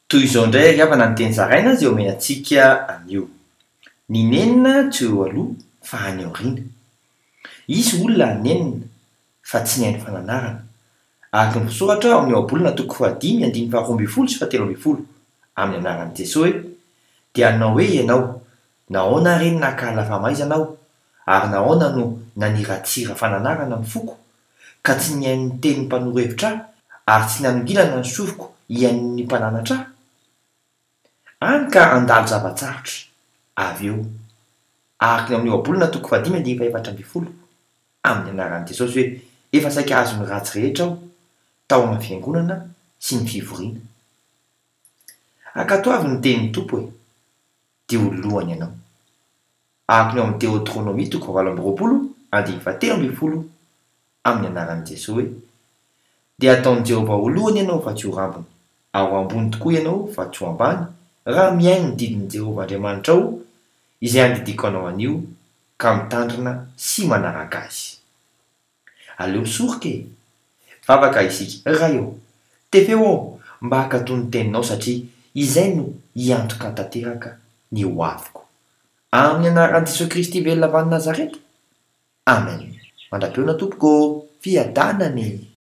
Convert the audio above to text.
Toy izao indray avana ny teny zaraina zay omena antsika anio. Ny nenina tsy eo aloha fa any aoriana. Isy olona anenina fa tsy ny hainy fananarana. Araka ny fisoratra ao amin'ny ohabolana toko 5:12 amin'ny anaran'i Jesosy hoe: dia anao hoe ianao, nahoana reny naka lava-maizanao, ary nahoana no naniratsira fananarana ny foko, ka tsy nihaino ny tenin'ny mpanorevitra ahy, ary tsy nanongilana ny sofiko hihain'ny mpananatra ahy? Hany ka andalo zavatsarotra avy eo, araka amin'ny ohabolana toko 5:14 amin'ny anaran'i Jesosy hoe: efa saika azo ny ratsy rehetra aho tao amin'ny fiangonana sy ny fivoriana. Ankatoavy ny tenin'ny Tompo e, dia ho lohany ianao. Araka ny ao amin'ny Deutéronomie toko 20:17 amin'ny anaran'i Jesosy hoe: dia ataon'i Jehovah ho lohany ianao fa tsy ho rambony, ary ho ambony tokoa ianao fa tsy ho ambany, raha mihaino ny didin'i Jehovah Andriamanitra ao, izay andidiko anao anio, ka mitandrina sy manaraka azy. Aleo misoroka e! Vavaka isika ray eo, tefeo ao mba hakatoy ny teninao satria izay no hiantoka tanteraka ny ho aviko. Amin'ny anaran'i Jesosy Kristy velona avy any Nazareta. Amen. Mandra-peona tompoko, fiadanany.